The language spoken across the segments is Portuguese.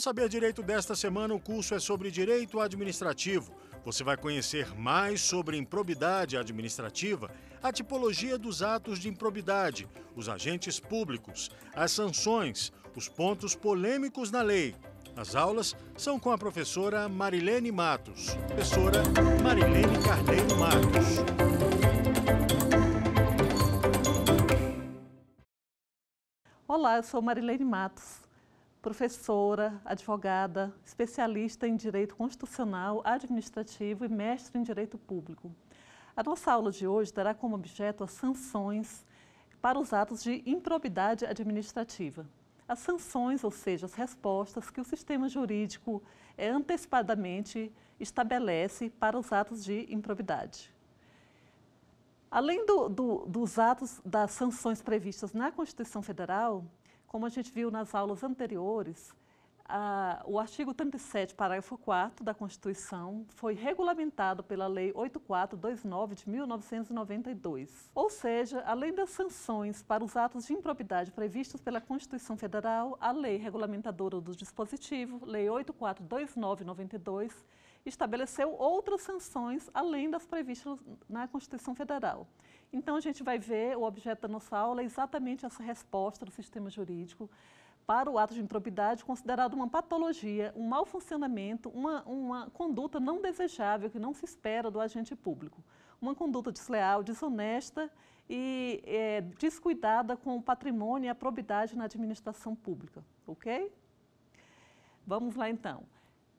Saber Direito desta semana, o curso é sobre direito administrativo. Você vai conhecer mais sobre improbidade administrativa, a tipologia dos atos de improbidade, os agentes públicos, as sanções, os pontos polêmicos na lei. As aulas são com a professora Marilene Matos. Professora Marilene Carneiro Matos. Olá, eu sou Marilene Matos, professora, advogada, especialista em Direito Constitucional, Administrativo e mestre em Direito Público. A nossa aula de hoje terá como objeto as sanções para os atos de improbidade administrativa. As sanções, ou seja, as respostas que o sistema jurídico antecipadamente estabelece para os atos de improbidade. Além dos atos das sanções previstas na Constituição Federal, como a gente viu nas aulas anteriores, o artigo 37, parágrafo 4º da Constituição foi regulamentado pela Lei 8429 de 1992. Ou seja, além das sanções para os atos de improbidade previstos pela Constituição Federal, a Lei Regulamentadora do Dispositivo, Lei 8429/92, estabeleceu outras sanções além das previstas na Constituição Federal. Então, a gente vai ver, o objeto da nossa aula é exatamente essa resposta do sistema jurídico para o ato de improbidade considerado uma patologia, um mau funcionamento, uma conduta não desejável que não se espera do agente público. Uma conduta desleal, desonesta e descuidada com o patrimônio e a probidade na administração pública, ok? Vamos lá então.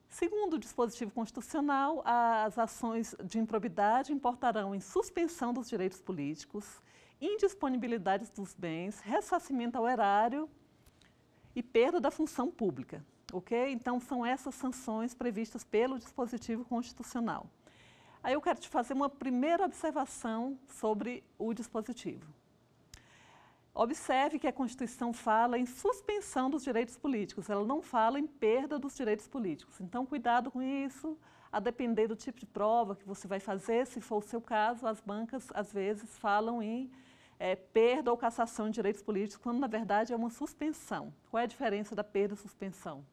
Segundo o dispositivo constitucional, as ações de improbidade importarão em suspensão dos direitos políticos, indisponibilidade dos bens, ressarcimento ao erário e perda da função pública, ok? Então, são essas sanções previstas pelo dispositivo constitucional. Aí eu quero te fazer uma primeira observação sobre o dispositivo. Observe que a Constituição fala em suspensão dos direitos políticos, ela não fala em perda dos direitos políticos. Então, cuidado com isso, a depender do tipo de prova que você vai fazer, se for o seu caso, as bancas, às vezes, falam em perda ou cassação de direitos políticos, quando, na verdade, é uma suspensão. Qual é a diferença da perda e suspensão?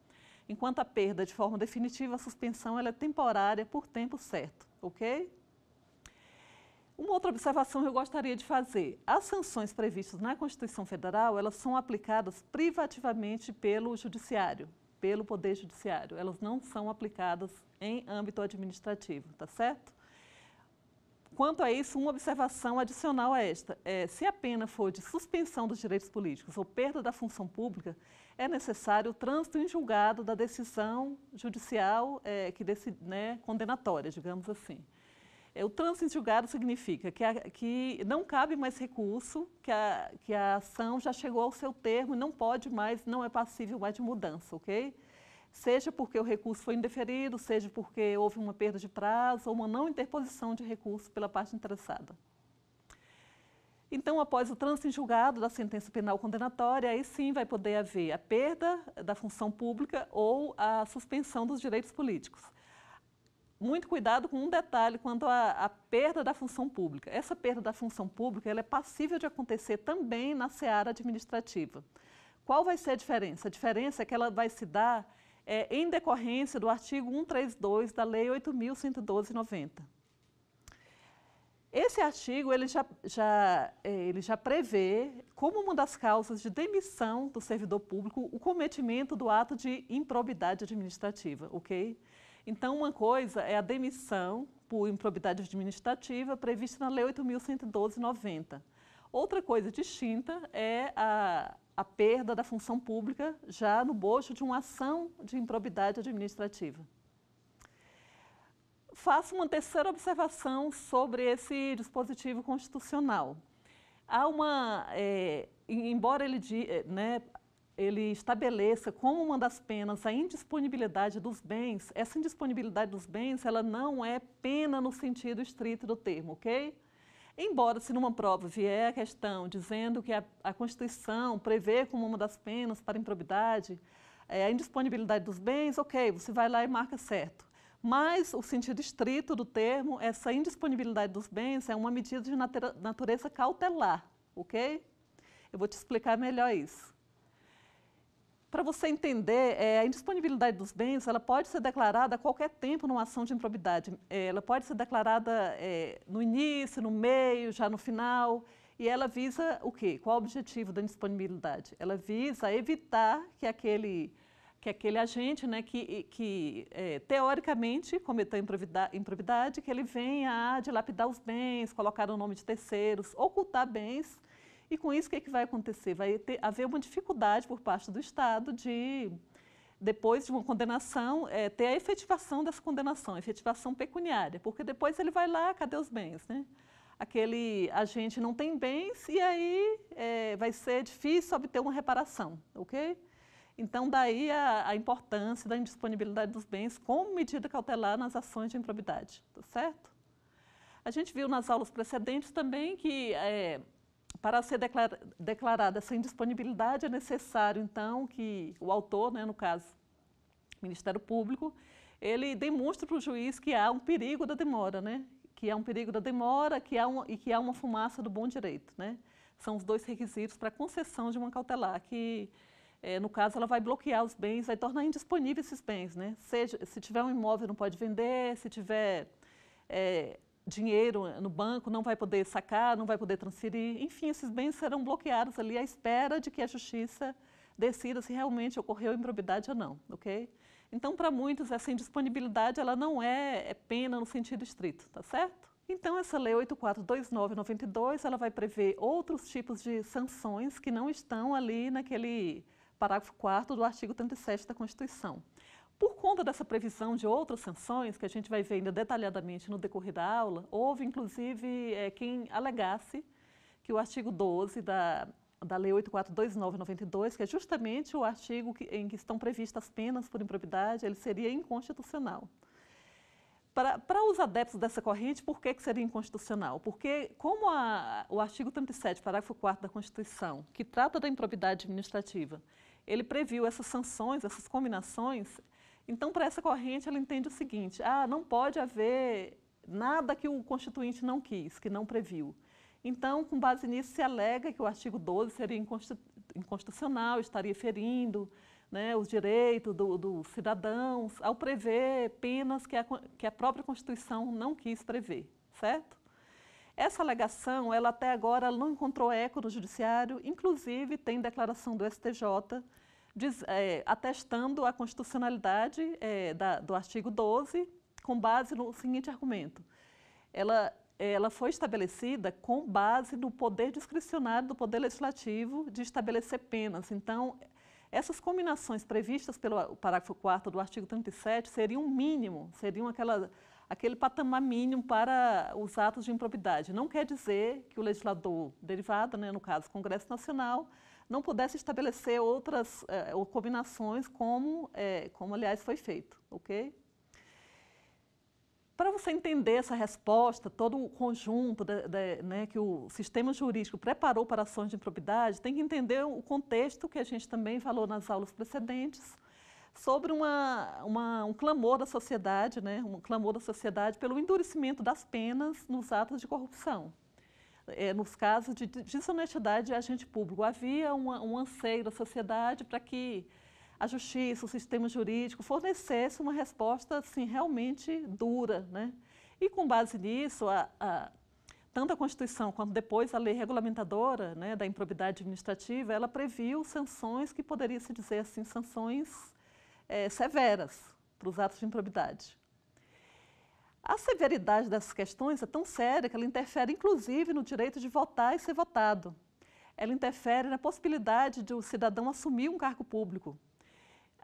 Enquanto a perda é de forma definitiva, a suspensão ela é temporária por tempo certo, ok? Uma outra observação que eu gostaria de fazer. As sanções previstas na Constituição Federal, elas são aplicadas privativamente pelo Judiciário, pelo Poder Judiciário. Elas não são aplicadas em âmbito administrativo, tá certo? Quanto a isso, uma observação adicional a esta. Se a pena for de suspensão dos direitos políticos ou perda da função pública, é necessário o trânsito em julgado da decisão judicial condenatória, digamos assim. O trânsito em julgado significa que não cabe mais recurso, que a ação já chegou ao seu termo e não pode mais, não é passível mais de mudança, ok? Seja porque o recurso foi indeferido, seja porque houve uma perda de prazo ou uma não interposição de recurso pela parte interessada. Então, após o trânsito em julgado da sentença penal condenatória, aí sim vai poder haver a perda da função pública ou a suspensão dos direitos políticos. Muito cuidado com um detalhe quanto à perda da função pública. Essa perda da função pública ela é passível de acontecer também na seara administrativa. Qual vai ser a diferença? A diferença é que ela vai se dar em decorrência do artigo 132 da Lei 8.112/90. Esse artigo ele já prevê como uma das causas de demissão do servidor público o cometimento do ato de improbidade administrativa, ok? Então, uma coisa é a demissão por improbidade administrativa prevista na Lei 8.112/90. Outra coisa distinta é a perda da função pública já no bojo de uma ação de improbidade administrativa. Faço uma terceira observação sobre esse dispositivo constitucional. Há embora ele estabeleça como uma das penas a indisponibilidade dos bens, essa indisponibilidade dos bens ela não é pena no sentido estrito do termo, ok? Embora se numa prova vier a questão dizendo que a Constituição prevê como uma das penas para improbidade a indisponibilidade dos bens, ok, você vai lá e marca certo. Mas o sentido estrito do termo, essa indisponibilidade dos bens é uma medida de natureza cautelar, ok? Eu vou te explicar melhor isso. Para você entender, a indisponibilidade dos bens, ela pode ser declarada a qualquer tempo numa ação de improbidade. Ela pode ser declarada no início, no meio, já no final. E ela visa o quê? Qual o objetivo da indisponibilidade? Ela visa evitar que aquele agente, né, que teoricamente cometeu improbidade, que ele venha a dilapidar os bens, colocar o nome de terceiros, ocultar bens. E com isso, o que vai acontecer? Vai haver uma dificuldade por parte do Estado de, depois de uma condenação, ter a efetivação dessa condenação, a efetivação pecuniária, porque depois ele vai lá, cadê os bens, né? Aquele agente não tem bens e aí vai ser difícil obter uma reparação, ok? Então, daí a importância da indisponibilidade dos bens como medida cautelar nas ações de improbidade, tá certo? A gente viu nas aulas precedentes também que para ser declarada essa indisponibilidade, é necessário, então, que o autor, né, no caso, o Ministério Público, ele demonstre para o juiz que há um perigo da demora, né? Que há um perigo da demora e que há uma fumaça do bom direito, né? São os dois requisitos para a concessão de uma cautelar, que, no caso, ela vai bloquear os bens, vai tornar indisponíveis esses bens, né? Se tiver um imóvel, não pode vender, se tiver dinheiro no banco, não vai poder sacar, não vai poder transferir. Enfim, esses bens serão bloqueados ali à espera de que a justiça decida se realmente ocorreu improbidade ou não, ok? Então, para muitos, essa indisponibilidade ela não é pena no sentido estrito, tá certo? Então, essa Lei 8.429/92, ela vai prever outros tipos de sanções que não estão ali naquele parágrafo 4º do artigo 37 da Constituição. Por conta dessa previsão de outras sanções, que a gente vai ver ainda detalhadamente no decorrer da aula, houve, inclusive, quem alegasse que o artigo 12 da Lei 8.429/92, que é justamente o artigo em que estão previstas as penas por improbidade, ele seria inconstitucional. Para os adeptos dessa corrente, por que seria inconstitucional? Porque, como o artigo 37, parágrafo 4º da Constituição, que trata da improbidade administrativa, ele previu essas sanções, essas combinações. Então, para essa corrente, ela entende o seguinte: não pode haver nada que o Constituinte não quis, que não previu. Então, com base nisso, se alega que o artigo 12 seria inconstitucional, estaria ferindo, né, os direitos dos cidadãos, ao prever penas que a própria Constituição não quis prever, certo? Essa alegação, ela até agora não encontrou eco no Judiciário, inclusive tem declaração do STJ, atestando a constitucionalidade do artigo 12, com base no seguinte argumento: ela foi estabelecida com base no poder discricionário do Poder Legislativo de estabelecer penas. Então, essas combinações previstas pelo parágrafo 4º do artigo 37 seriam um mínimo, seriam aquele patamar mínimo para os atos de improbidade. Não quer dizer que o legislador derivado, né, no caso o Congresso Nacional, não pudesse estabelecer outras combinações como aliás foi feito, ok? Para você entender essa resposta, todo o conjunto né, que o sistema jurídico preparou para ações de improbidade, tem que entender o contexto que a gente também falou nas aulas precedentes, sobre um clamor da sociedade, né, um clamor da sociedade pelo endurecimento das penas nos atos de corrupção. Nos casos de desonestidade de agente público, havia um anseio da sociedade para que a justiça, o sistema jurídico fornecesse uma resposta assim, realmente dura, né? E com base nisso, tanto a Constituição quanto depois a lei regulamentadora, né, da improbidade administrativa, ela previu sanções que poderia se dizer assim, sanções severas para os atos de improbidade. A severidade dessas questões é tão séria que ela interfere, inclusive, no direito de votar e ser votado. Ela interfere na possibilidade de o cidadão assumir um cargo público.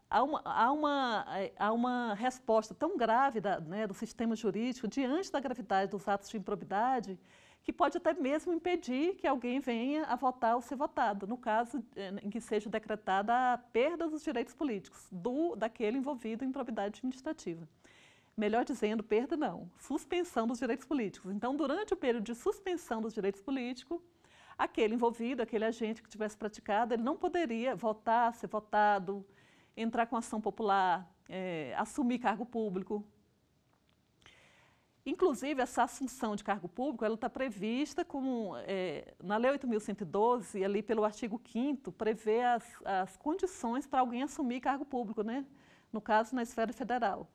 Há uma resposta tão grave do sistema jurídico diante da gravidade dos atos de improbidade que pode até mesmo impedir que alguém venha a votar ou ser votado, no caso em que seja decretada a perda dos direitos políticos daquele envolvido em improbidade administrativa. Melhor dizendo, perda não, suspensão dos direitos políticos. Então, durante o período de suspensão dos direitos políticos, aquele envolvido, aquele agente que tivesse praticado, ele não poderia votar, ser votado, entrar com ação popular, assumir cargo público. Inclusive, essa assunção de cargo público, ela está prevista como, na Lei 8.112, ali pelo artigo 5º, prevê as condições para alguém assumir cargo público, né? No caso, na esfera federal.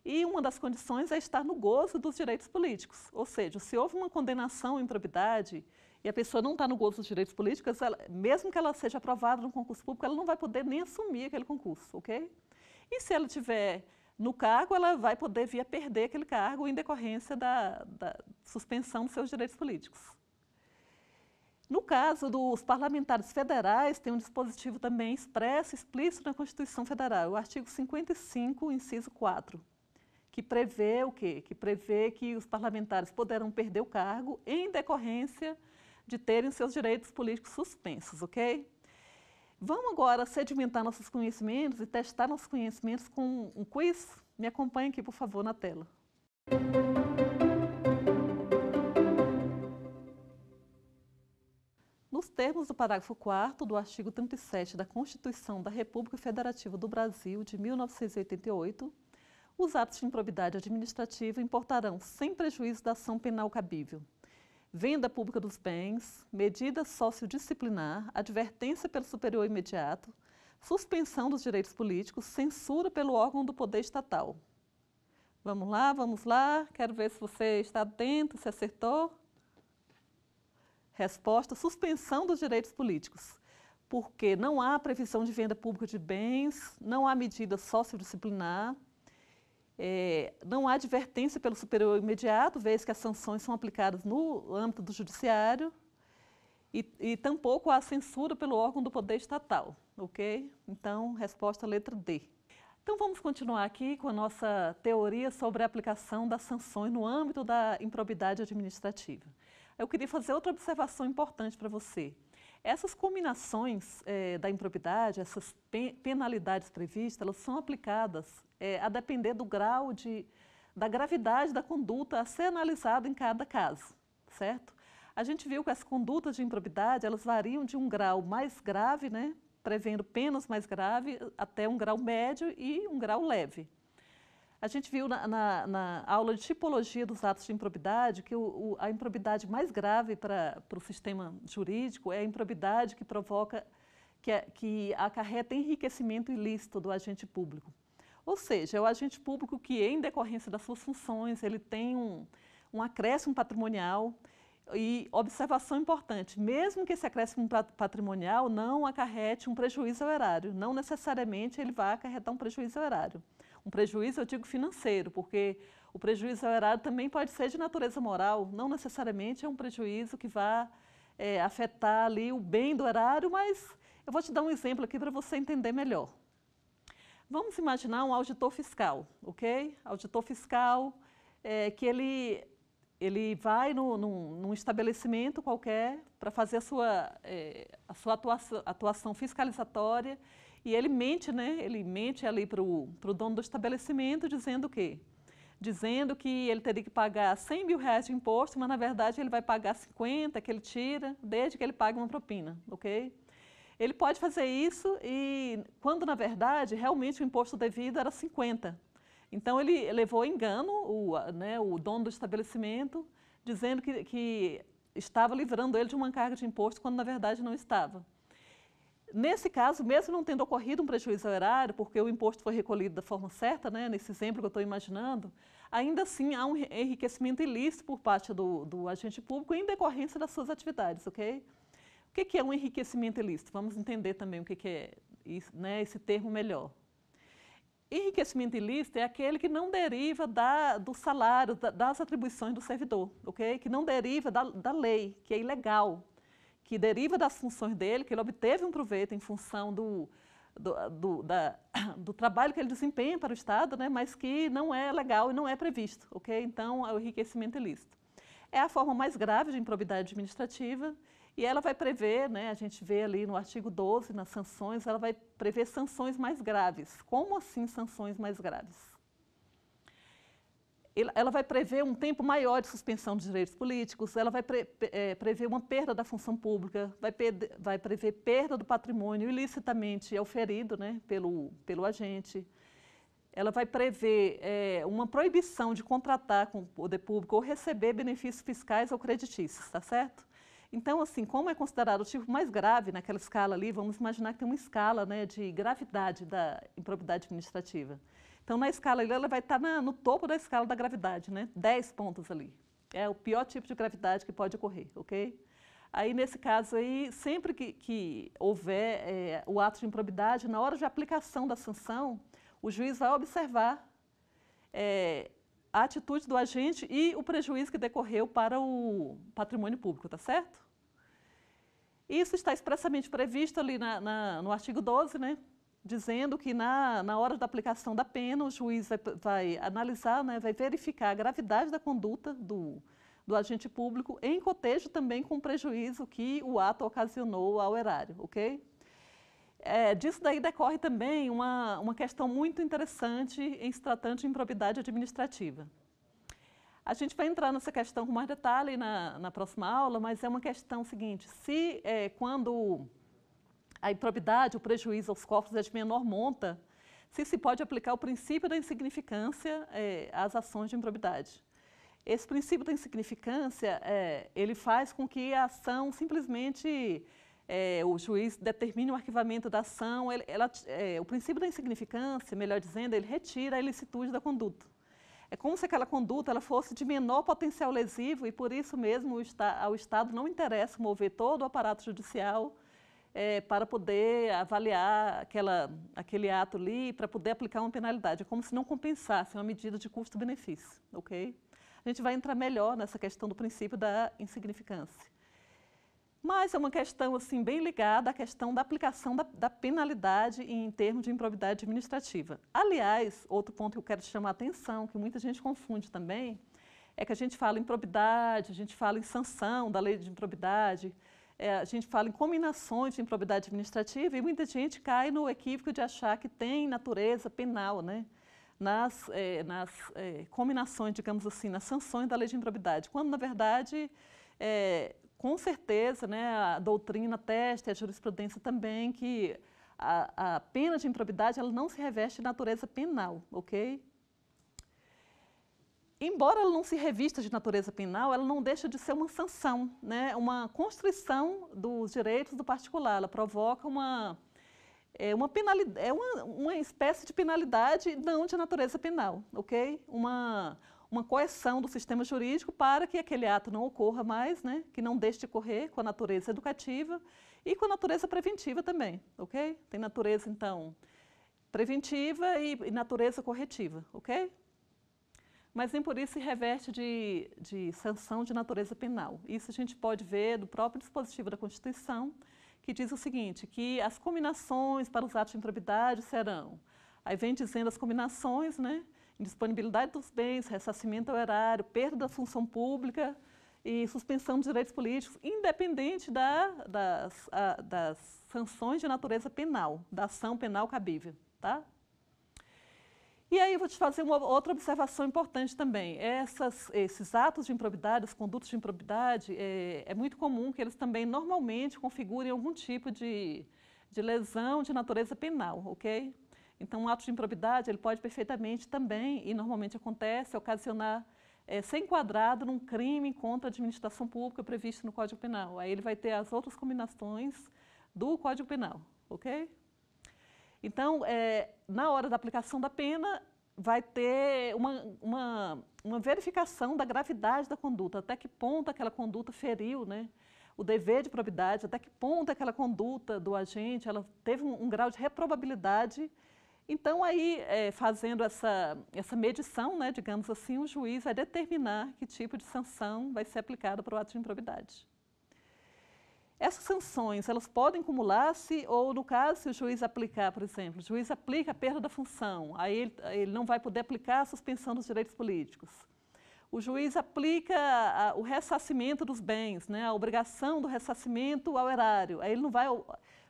E uma das condições é estar no gozo dos direitos políticos, ou seja, se houve uma condenação em improbidade e a pessoa não está no gozo dos direitos políticos, mesmo que ela seja aprovada no concurso público, ela não vai poder nem assumir aquele concurso, ok? E se ela tiver no cargo, ela vai poder vir a perder aquele cargo em decorrência da suspensão dos seus direitos políticos. No caso dos parlamentares federais, tem um dispositivo também expresso, explícito na Constituição Federal, o artigo 55, inciso 4, que prevê o quê? Que prevê que os parlamentares poderão perder o cargo em decorrência de terem seus direitos políticos suspensos, ok? Vamos agora sedimentar nossos conhecimentos e testar nossos conhecimentos com um quiz? Me acompanhe aqui, por favor, na tela. Nos termos do parágrafo 4º do artigo 37 da Constituição da República Federativa do Brasil, de 1988, os atos de improbidade administrativa importarão sem prejuízo da ação penal cabível: venda pública dos bens, medida sociodisciplinar, advertência pelo superior imediato, suspensão dos direitos políticos, censura pelo órgão do poder estatal. Vamos lá, quero ver se você está atento, se acertou. Resposta: suspensão dos direitos políticos, porque não há previsão de venda pública de bens, não há medida sociodisciplinar, não há advertência pelo superior imediato, vez que as sanções são aplicadas no âmbito do judiciário, e tampouco há censura pelo órgão do poder estatal, ok? Então, resposta letra D. Então, vamos continuar aqui com a nossa teoria sobre a aplicação das sanções no âmbito da improbidade administrativa. Eu queria fazer outra observação importante para você. Essas combinações da improbidade, essas penalidades previstas, elas são aplicadas a depender do grau da gravidade da conduta a ser analisada em cada caso, certo? A gente viu que as condutas de improbidade, elas variam de um grau mais grave, né, prevendo penas mais graves, até um grau médio e um grau leve. A gente viu na aula de tipologia dos atos de improbidade que a improbidade mais grave para o sistema jurídico é a improbidade que provoca, que acarreta enriquecimento ilícito do agente público. Ou seja, é o agente público que, em decorrência das suas funções, ele tem um acréscimo patrimonial. E observação importante, mesmo que esse acréscimo patrimonial não acarrete um prejuízo ao erário, não necessariamente ele vai acarretar um prejuízo ao erário. Um prejuízo, eu digo financeiro, porque o prejuízo ao erário também pode ser de natureza moral, não necessariamente é um prejuízo que vai afetar ali o bem do erário, mas eu vou te dar um exemplo aqui para você entender melhor. Vamos imaginar um auditor fiscal, ok? Auditor fiscal que ele vai num estabelecimento qualquer para fazer a sua atuação fiscalizatória e ele mente, né? Ele mente ali para o dono do estabelecimento dizendo o quê? Dizendo que ele teria que pagar R$100 mil de imposto, mas na verdade ele vai pagar 50 que ele tira, desde que ele pague uma propina, ok? Ele pode fazer isso e quando na verdade realmente o imposto devido era 50. Então, ele levou engano o dono do estabelecimento, dizendo que estava livrando ele de uma carga de imposto, quando, na verdade, não estava. Nesse caso, mesmo não tendo ocorrido um prejuízo ao erário, porque o imposto foi recolhido da forma certa, né, nesse exemplo que eu estou imaginando, ainda assim há um enriquecimento ilícito por parte do agente público em decorrência das suas atividades, ok? O que é um enriquecimento ilícito? Vamos entender também o que é isso, né, esse termo melhor. Enriquecimento ilícito é aquele que não deriva do salário, das atribuições do servidor, ok? Que não deriva da lei, que é ilegal, que deriva das funções dele, que ele obteve um proveito em função do trabalho que ele desempenha para o Estado, né? Mas que não é legal e não é previsto, ok? Então, é o enriquecimento ilícito. É a forma mais grave de improbidade administrativa e ela vai prever, né, a gente vê ali no artigo 12, nas sanções, ela vai prever sanções mais graves. Como assim sanções mais graves? Ela vai prever um tempo maior de suspensão dos direitos políticos, ela vai prever uma perda da função pública, vai prever perda do patrimônio ilicitamente auferido, né, pelo agente. ela vai prever uma proibição de contratar com o poder público ou receber benefícios fiscais ou creditícios, tá certo? Então, assim, como é considerado o tipo mais grave naquela escala ali, vamos imaginar que tem uma escala, né, de gravidade da improbidade administrativa. Então, na escala ali, ela vai estar no topo da escala da gravidade, né? 10 pontos ali. É o pior tipo de gravidade que pode ocorrer, ok? Aí, nesse caso aí, sempre que houver o ato de improbidade, na hora de aplicação da sanção, o juiz vai observar a atitude do agente e o prejuízo que decorreu para o patrimônio público, tá certo? Isso está expressamente previsto ali no artigo 12, né? Dizendo que na hora da aplicação da pena, o juiz vai analisar, né, vai verificar a gravidade da conduta do agente público em cotejo também com o prejuízo que o ato ocasionou ao erário, ok? Disso daí decorre também uma questão muito interessante em se tratando de improbidade administrativa. A gente vai entrar nessa questão com mais detalhe na próxima aula, mas é uma questão seguinte: se quando a improbidade, o prejuízo aos cofres é de menor monta, se pode aplicar o princípio da insignificância às ações de improbidade. Esse princípio da insignificância, ele faz com que a ação simplesmente, o juiz determine o arquivamento da ação, o princípio da insignificância, melhor dizendo, ele retira a ilicitude da conduta. É como se aquela conduta ela fosse de menor potencial lesivo e, por isso mesmo, ao Estado não interessa mover todo o aparato judicial para poder avaliar aquele ato ali, para poder aplicar uma penalidade. É como se não compensasse uma medida de custo-benefício, ok? A gente vai entrar melhor nessa questão do princípio da insignificância. Mas é uma questão assim, bem ligada à questão da aplicação da penalidade em termos de improbidade administrativa. Aliás, outro ponto que eu quero te chamar a atenção, que muita gente confunde também, é que a gente fala em improbidade, a gente fala em sanção da lei de improbidade, a gente fala em cominações de improbidade administrativa e muita gente cai no equívoco de achar que tem natureza penal, né? Nas cominações, digamos assim, nas sanções da lei de improbidade, quando, na verdade, com certeza, né, a doutrina atesta, e a jurisprudência também, que a pena de improbidade ela não se reveste de natureza penal, ok? Embora ela não se revista de natureza penal, ela não deixa de ser uma sanção, né, uma constrição dos direitos do particular, ela provoca uma espécie de penalidade não de natureza penal, ok? Uma coerção do sistema jurídico para que aquele ato não ocorra mais, né? Que não deixe de ocorrer com a natureza educativa e com a natureza preventiva também, ok? Tem natureza, então, preventiva e natureza corretiva, ok? Mas nem por isso se reveste de sanção de natureza penal. Isso a gente pode ver do próprio dispositivo da Constituição, que diz o seguinte, que as cominações para os atos de improbidade serão, aí vem dizendo as cominações, né, indisponibilidade dos bens, ressarcimento ao erário, perda da função pública e suspensão de direitos políticos, independente das sanções de natureza penal, da ação penal cabível, tá? E aí eu vou te fazer uma outra observação importante também. Esses atos de improbidade, os condutos de improbidade, é muito comum que eles também normalmente configurem algum tipo de lesão de natureza penal, ok? Então, um ato de improbidade, ele pode perfeitamente também, e normalmente acontece, ocasionar, ser enquadrado num crime contra a administração pública previsto no Código Penal. Aí ele vai ter as outras combinações do Código Penal, ok? Então, na hora da aplicação da pena, vai ter uma verificação da gravidade da conduta, até que ponto aquela conduta feriu, né, o dever de probidade, até que ponto aquela conduta do agente ela teve um grau de reprobabilidade. Então, aí, fazendo essa medição, né, digamos assim, o juiz vai determinar que tipo de sanção vai ser aplicada para o ato de improbidade. Essas sanções, elas podem acumular-se ou, no caso, se o juiz aplicar, por exemplo, o juiz aplica a perda da função, aí ele não vai poder aplicar a suspensão dos direitos políticos. O juiz aplica o ressarcimento dos bens, né, a obrigação do ressarcimento ao erário, aí ele não vai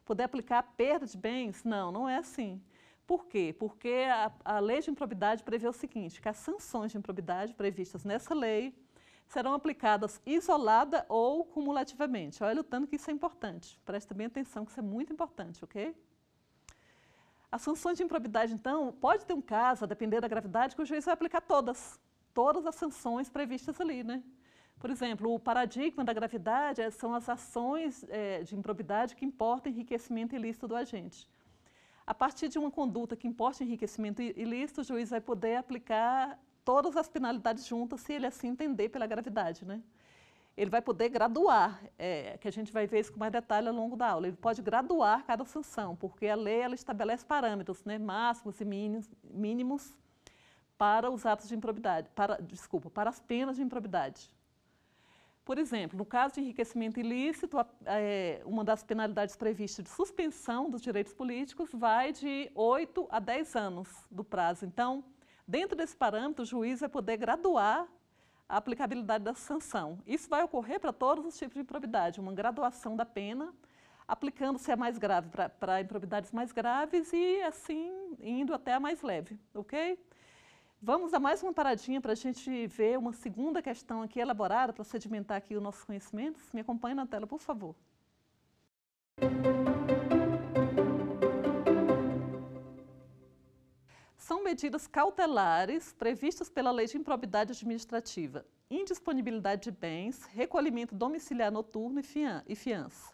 poder aplicar a perda de bens? Não, não é assim. Por quê? Porque a lei de improbidade prevê o seguinte, que as sanções de improbidade previstas nessa lei serão aplicadas isolada ou cumulativamente. Olha o tanto que isso é importante. Preste bem atenção que isso é muito importante, ok? As sanções de improbidade, então, pode ter um caso, a depender da gravidade, que o juiz vai aplicar todas as sanções previstas ali, né? Por exemplo, o paradigma da gravidade são as ações de improbidade que importam enriquecimento ilícito do agente. A partir de uma conduta que importa enriquecimento ilícito, o juiz vai poder aplicar todas as penalidades juntas, se ele assim entender pela gravidade, né? Ele vai poder graduar, que a gente vai ver isso com mais detalhe ao longo da aula. Ele pode graduar cada sanção, porque a lei ela estabelece parâmetros, né, máximos e mínimos para os atos de improbidade, para as penas de improbidade. Por exemplo, no caso de enriquecimento ilícito, uma das penalidades previstas de suspensão dos direitos políticos vai de 8 a 10 anos do prazo. Então, dentro desse parâmetro, o juiz vai poder graduar a aplicabilidade da sanção. Isso vai ocorrer para todos os tipos de improbidade, uma graduação da pena, aplicando-se a mais grave para improbidades mais graves e, assim, indo até a mais leve, ok? Vamos dar mais uma paradinha para a gente ver uma segunda questão aqui elaborada para sedimentar aqui os nossos conhecimentos. Me acompanhe na tela, por favor. São medidas cautelares previstas pela Lei de Improbidade Administrativa, indisponibilidade de bens, recolhimento domiciliar noturno e fiança,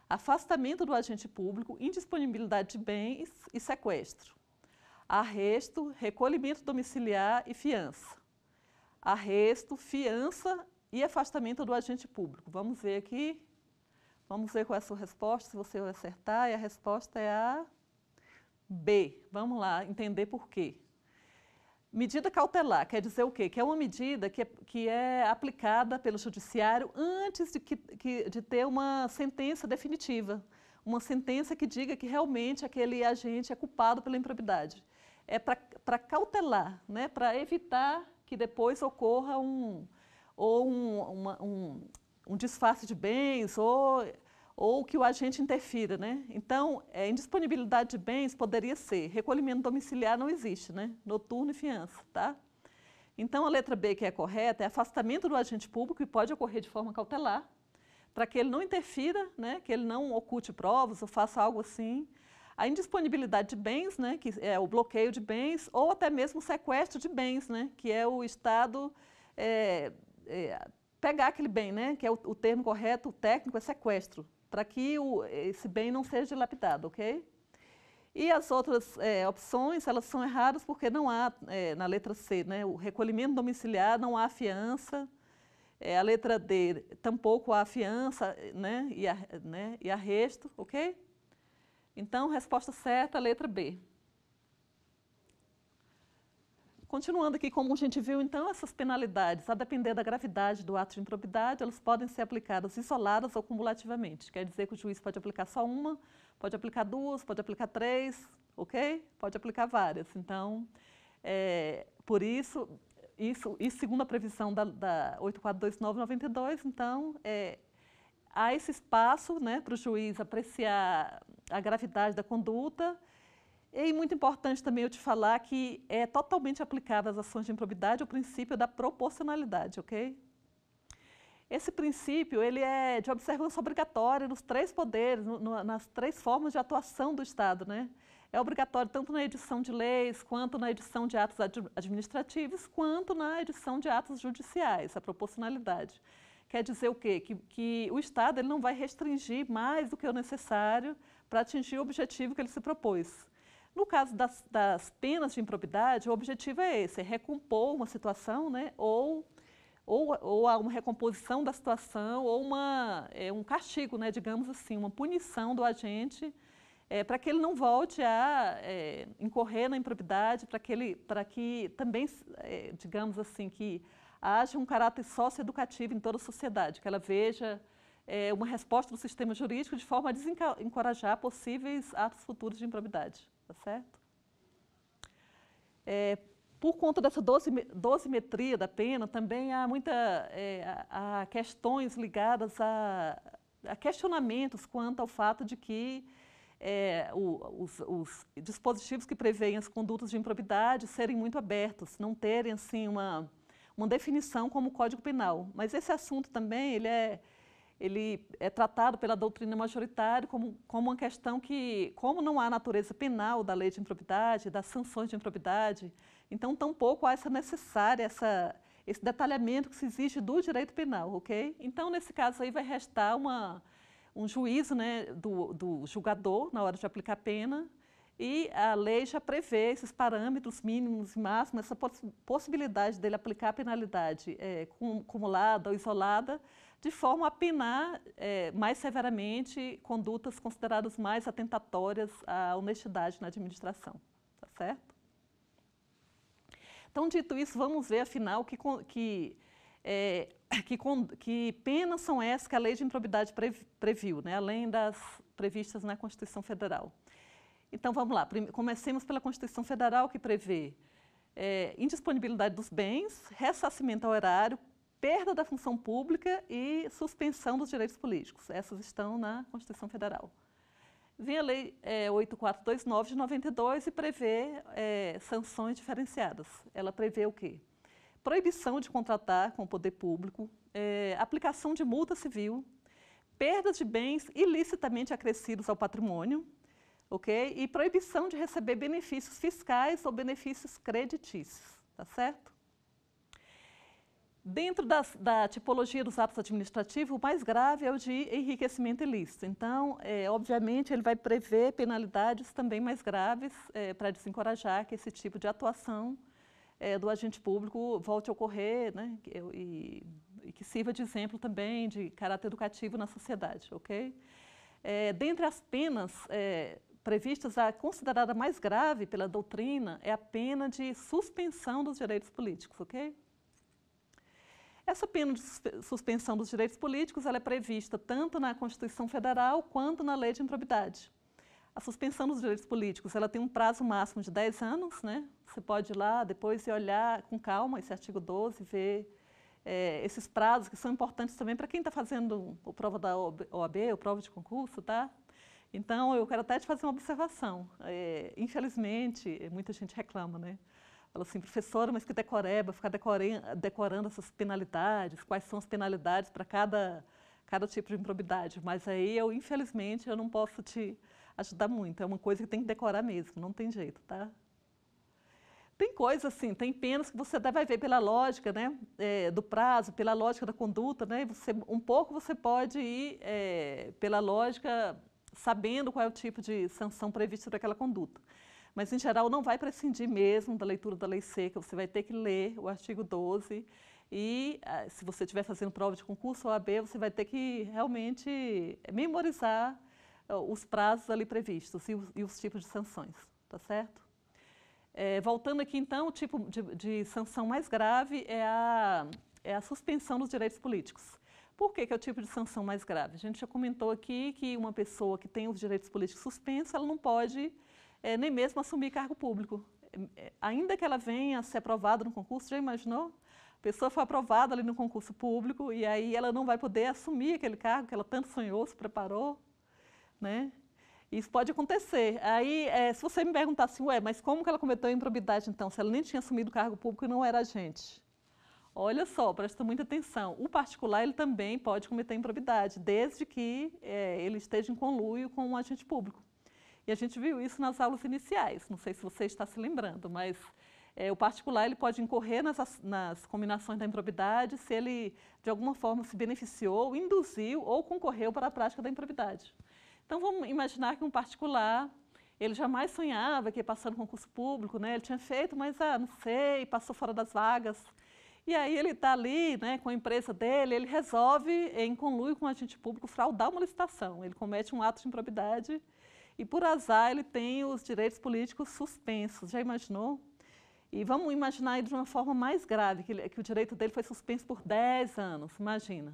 afastamento do agente público, indisponibilidade de bens e sequestro, arresto, recolhimento domiciliar e fiança, arresto, fiança e afastamento do agente público. Vamos ver aqui, vamos ver qual é a sua resposta, se você acertar, e a resposta é a B. Vamos lá entender por quê. Medida cautelar quer dizer o quê? Que é uma medida que é aplicada pelo judiciário antes de ter uma sentença definitiva, uma sentença que diga que realmente aquele agente é culpado pela improbidade. É para cautelar, né? Para evitar que depois ocorra um desface de bens ou que o agente interfira, né? Então, indisponibilidade de bens poderia ser, recolhimento domiciliar não existe, né? Noturno e fiança, tá? Então, a letra B, que é correta, é afastamento do agente público, e pode ocorrer de forma cautelar, para que ele não interfira, né? Que ele não oculte provas ou faça algo assim. A indisponibilidade de bens, né? Que é o bloqueio de bens, ou até mesmo o sequestro de bens, né? Que é o Estado pegar aquele bem, né? Que é o termo correto, o técnico é sequestro, para que esse bem não seja dilapidado, ok? E as outras opções, elas são erradas porque não há, na letra C, né, o recolhimento domiciliar, não há fiança, a letra D, tampouco há fiança, né, e arresto, ok? Então, resposta certa, a letra B. Continuando aqui, como a gente viu, então, essas penalidades, a depender da gravidade do ato de improbidade, elas podem ser aplicadas isoladas ou cumulativamente. Quer dizer que o juiz pode aplicar só uma, pode aplicar duas, pode aplicar três, ok? Pode aplicar várias. Então, por isso segundo a previsão da 8429/92, então, há esse espaço, né, para o juiz apreciar a gravidade da conduta. E muito importante também eu te falar que é totalmente aplicável às ações de improbidade o princípio da proporcionalidade, ok? Esse princípio ele é de observância obrigatória nos três poderes, nas três formas de atuação do Estado, né? É obrigatório tanto na edição de leis, quanto na edição de atos administrativos, quanto na edição de atos judiciais, a proporcionalidade. Quer dizer o quê? Que o Estado ele não vai restringir mais do que o necessário para atingir o objetivo que ele se propôs. No caso das penas de improbidade, o objetivo é esse, é recompor uma situação, né? ou uma recomposição da situação, ou um castigo, né? Digamos assim, uma punição do agente, para que ele não volte a incorrer na improbidade, para que também, digamos assim, que haja um caráter socioeducativo em toda a sociedade, que ela veja uma resposta do sistema jurídico de forma a desencorajar possíveis atos futuros de improbidade. Tá certo? Por conta dessa dosimetria da pena, também há há questões ligadas a questionamentos quanto ao fato de que os dispositivos que prevêem as condutas de improbidade serem muito abertos, não terem assim uma definição como o Código Penal. Mas esse assunto também ele é tratado pela doutrina majoritária como uma questão que, como não há natureza penal da lei de improbidade, das sanções de improbidade, então tampouco há essa necessária, esse detalhamento que se exige do direito penal, ok? Então, nesse caso aí vai restar um juízo, né, do julgador na hora de aplicar a pena, e a lei já prevê esses parâmetros mínimos e máximos, essa possibilidade dele aplicar a penalidade acumulada ou isolada, de forma a penar mais severamente condutas consideradas mais atentatórias à honestidade na administração. Tá certo? Então, dito isso, vamos ver, afinal, que penas são essas que a lei de improbidade previu, né, além das previstas na Constituição Federal. Então, vamos lá. Comecemos pela Constituição Federal, que prevê indisponibilidade dos bens, ressarcimento ao erário, perda da função pública e suspensão dos direitos políticos. Essas estão na Constituição Federal. Vem a Lei 8429 de 92 e prevê sanções diferenciadas. Ela prevê o quê? Proibição de contratar com o poder público, aplicação de multa civil, perda de bens ilicitamente acrescidos ao patrimônio, ok? E proibição de receber benefícios fiscais ou benefícios creditícios, tá certo? Dentro da tipologia dos atos administrativos, o mais grave é o de enriquecimento ilícito. Então, obviamente, ele vai prever penalidades também mais graves para desencorajar que esse tipo de atuação do agente público volte a ocorrer, né? E que sirva de exemplo também de caráter educativo na sociedade, ok? Dentre as penas previstas, a considerada mais grave pela doutrina é a pena de suspensão dos direitos políticos, ok? Essa pena de suspensão dos direitos políticos ela é prevista tanto na Constituição Federal quanto na Lei de Improbidade. A suspensão dos direitos políticos ela tem um prazo máximo de 10 anos, né? Você pode ir lá depois e olhar com calma esse artigo 12, ver esses prazos que são importantes também para quem está fazendo a prova da OAB, ou prova de concurso, tá? Então, eu quero até te fazer uma observação. Infelizmente, muita gente reclama, né? Fala assim, professora, mas que decoreba, ficar decorando essas penalidades, quais são as penalidades para cada tipo de improbidade. Mas aí, infelizmente, eu não posso te ajudar muito. É uma coisa que tem que decorar mesmo, não tem jeito, tá? Tem coisas assim, tem penas que você vai ver pela lógica, né, do prazo, pela lógica da conduta, né? Um pouco você pode ir pela lógica sabendo qual é o tipo de sanção prevista para aquela conduta. Mas, em geral, não vai prescindir mesmo da leitura da lei seca, você vai ter que ler o artigo 12 e, se você estiver fazendo prova de concurso ou OAB, você vai ter que realmente memorizar os prazos ali previstos e os tipos de sanções, tá certo? Voltando aqui, então, o tipo de sanção mais grave é a suspensão dos direitos políticos. Por que é o tipo de sanção mais grave? A gente já comentou aqui que uma pessoa que tem os direitos políticos suspensos, ela não pode nem mesmo assumir cargo público. Ainda que ela venha a ser aprovada no concurso, já imaginou? A pessoa foi aprovada ali no concurso público e aí ela não vai poder assumir aquele cargo que ela tanto sonhou, se preparou, né? Isso pode acontecer. Aí, se você me perguntar assim, mas como que ela cometeu a improbidade então, se ela nem tinha assumido o cargo público e não era agente? Olha só, presta muita atenção. O particular, ele também pode cometer improbidade, desde que ele esteja em conluio com um agente público. E a gente viu isso nas aulas iniciais, não sei se você está se lembrando, mas o particular ele pode incorrer nas combinações da improbidade se ele, de alguma forma, se beneficiou, induziu ou concorreu para a prática da improbidade. Então, vamos imaginar que um particular, ele jamais sonhava que ia passar no concurso público, né? Ele tinha feito, mas não sei, passou fora das vagas. E aí ele está ali, né, com a empresa dele, ele resolve, em conluio com o agente público, fraudar uma licitação. Ele comete um ato de improbidade e, por azar, ele tem os direitos políticos suspensos. Já imaginou? E vamos imaginar de uma forma mais grave, que o direito dele foi suspenso por 10 anos, imagina.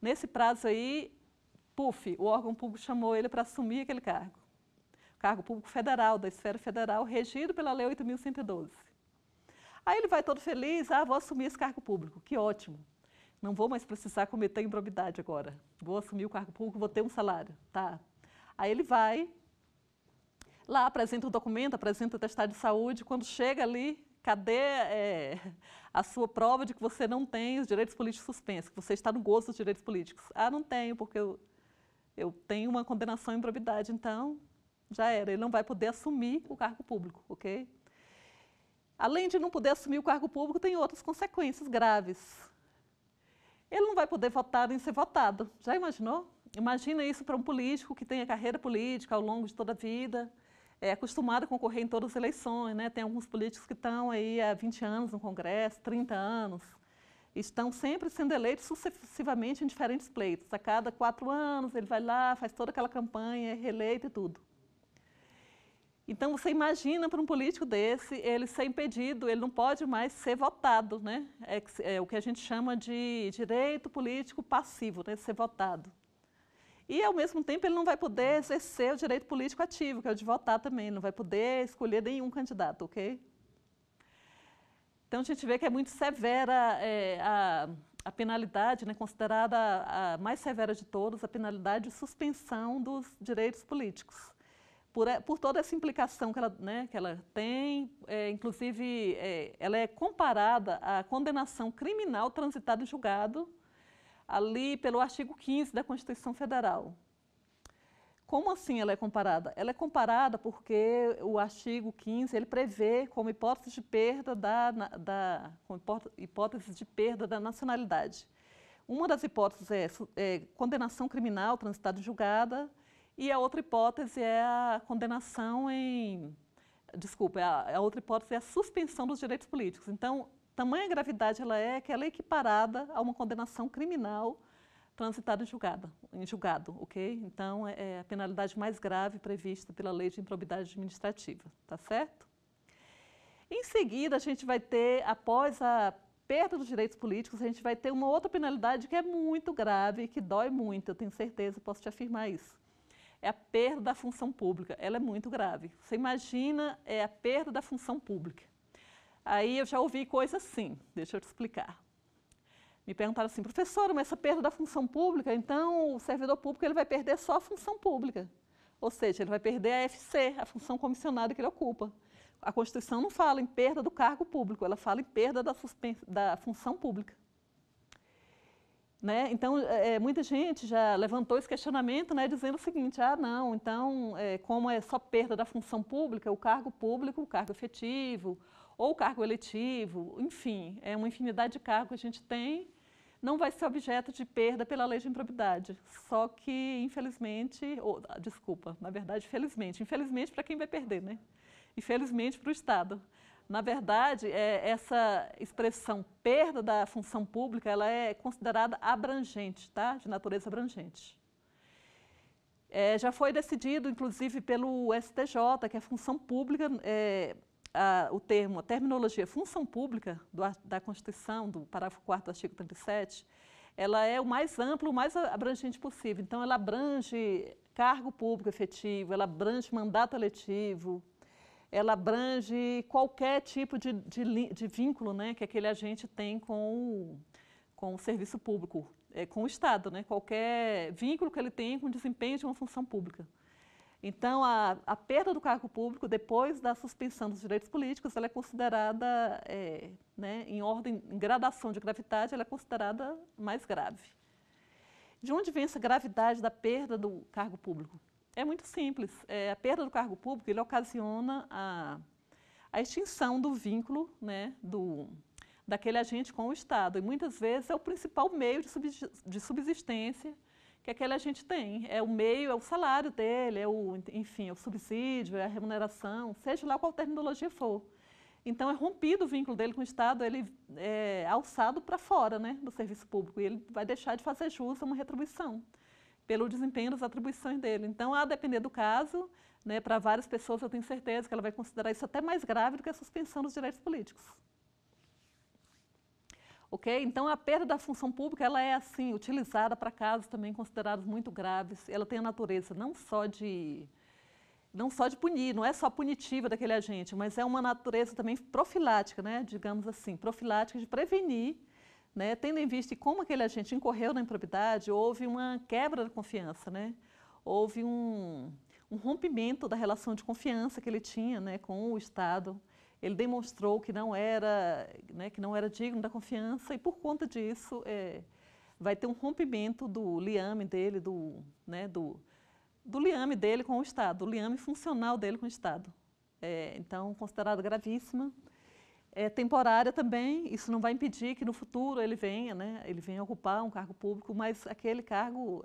Nesse prazo aí, o órgão público chamou ele para assumir aquele cargo. Cargo público federal, da esfera federal, regido pela Lei 8.112. Aí ele vai todo feliz, vou assumir esse cargo público, que ótimo. Não vou mais precisar cometer improbidade agora. Vou assumir o cargo público, vou ter um salário, tá? Aí ele vai, lá apresenta o documento, apresenta o atestado de saúde, quando chega ali, cadê a sua prova de que você não tem os direitos políticos suspensos, que você está no gozo dos direitos políticos? Ah, não tenho, porque eu tenho uma condenação em improbidade, então já era, ele não vai poder assumir o cargo público, ok? Além de não poder assumir o cargo público, tem outras consequências graves. Ele não vai poder votar nem ser votado. Já imaginou? Imagina isso para um político que tem a carreira política ao longo de toda a vida, é acostumado a concorrer em todas as eleições, né? Tem alguns políticos que estão aí há 20 anos no Congresso, 30 anos, estão sempre sendo eleitos sucessivamente em diferentes pleitos. A cada 4 anos ele vai lá, faz toda aquela campanha, é reeleito e tudo. Então, você imagina para um político desse, ele ser impedido, ele não pode mais ser votado, né? É o que a gente chama de direito político passivo, né? Ser votado. E, ao mesmo tempo, ele não vai poder exercer o direito político ativo, que é o de votar também, não vai poder escolher nenhum candidato, ok? Então, a gente vê que é muito severa a penalidade, né? Considerada a mais severa de todas, a penalidade de suspensão dos direitos políticos. Por toda essa implicação que ela tem, inclusive, ela é comparada à condenação criminal transitada em julgado, ali pelo artigo 15 da Constituição Federal. Como assim ela é comparada? Ela é comparada porque o artigo 15 ele prevê como hipótese de perda da nacionalidade. Uma das hipóteses é condenação criminal transitada em julgada, e a outra hipótese é a condenação a outra hipótese é a suspensão dos direitos políticos. Então, tamanha gravidade ela é que ela é equiparada a uma condenação criminal transitada em julgado, ok? Então, é a penalidade mais grave prevista pela Lei de Improbidade Administrativa, tá certo? Em seguida, a gente vai ter, após a perda dos direitos políticos, a gente vai ter uma outra penalidade que é muito grave e que dói muito, eu tenho certeza, posso te afirmar isso. É a perda da função pública, ela é muito grave. Você imagina a perda da função pública. Aí eu já ouvi coisas assim, deixa eu te explicar. Me perguntaram assim, professora, mas essa perda da função pública, então o servidor público ele vai perder só a função pública. Ou seja, ele vai perder a FC, a função comissionada que ele ocupa. A Constituição não fala em perda do cargo público, ela fala em perda da função pública. Né? Então, muita gente já levantou esse questionamento, né, dizendo o seguinte, não, então, como é só perda da função pública, o cargo público, o cargo efetivo, ou o cargo eletivo, enfim, é uma infinidade de cargos que a gente tem, não vai ser objeto de perda pela lei de improbidade. Só que, infelizmente, na verdade, felizmente, infelizmente para quem vai perder, né? E felizmente para o Estado. Na verdade, essa expressão perda da função pública, ela é considerada abrangente, tá? De natureza abrangente. Já foi decidido, inclusive, pelo STJ, que a função pública, a terminologia função pública da Constituição, do parágrafo 4º do artigo 37, ela é o mais amplo, o mais abrangente possível. Então, ela abrange cargo público efetivo, ela abrange mandato eletivo, ela abrange qualquer tipo de vínculo, né, que aquele agente tem com o serviço público, com o Estado, né, qualquer vínculo que ele tem com o desempenho de uma função pública. Então, a perda do cargo público, depois da suspensão dos direitos políticos, ela é considerada, né, em gradação de gravidade, ela é considerada mais grave. De onde vem essa gravidade da perda do cargo público? É muito simples. A perda do cargo público ele ocasiona a extinção do vínculo, né, daquele agente com o Estado. E muitas vezes é o principal meio de subsistência que aquele agente tem. É o meio, é o salário dele, enfim, é o subsídio, é a remuneração, seja lá qual terminologia for. Então, é rompido o vínculo dele com o Estado, ele é alçado para fora, né, do serviço público, e ele vai deixar de fazer jus a uma retribuição pelo desempenho das atribuições dele. Então, a depender do caso, né, para várias pessoas eu tenho certeza que ela vai considerar isso até mais grave do que a suspensão dos direitos políticos. Ok? Então, a perda da função pública ela é assim, utilizada para casos também considerados muito graves. Ela tem a natureza não só de punir, não é só punitiva daquele agente, mas é uma natureza também profilática, né, digamos assim, profilática de prevenir, né, tendo em vista como aquele agente incorreu na improbidade, houve uma quebra da confiança, né, houve um rompimento da relação de confiança que ele tinha, né, com o Estado. ele demonstrou que não era, né, que não era digno da confiança e, por conta disso, vai ter um rompimento do liame dele, né, do liame dele com o Estado, do liame funcional dele com o Estado. Então, considerada gravíssima. É temporária também, isso não vai impedir que no futuro ele venha, né, ele venha ocupar um cargo público, mas aquele cargo,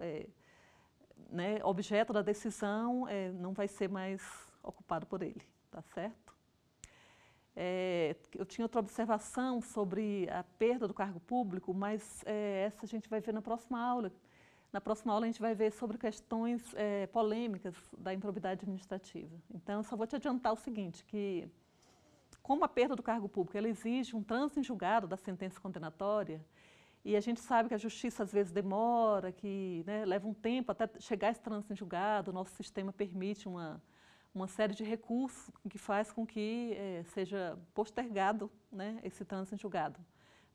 né, objeto da decisão, não vai ser mais ocupado por ele, tá certo? Eu tinha outra observação sobre a perda do cargo público, mas essa a gente vai ver na próxima aula. Na próxima aula a gente vai ver sobre questões polêmicas da improbidade administrativa. Então, eu só vou te adiantar o seguinte, que como a perda do cargo público ela exige um trânsito em julgado da sentença condenatória, e a gente sabe que a justiça às vezes demora, que, né, leva um tempo até chegar a esse trânsito em julgado, o nosso sistema permite uma série de recursos que faz com que seja postergado, né, esse trânsito em julgado.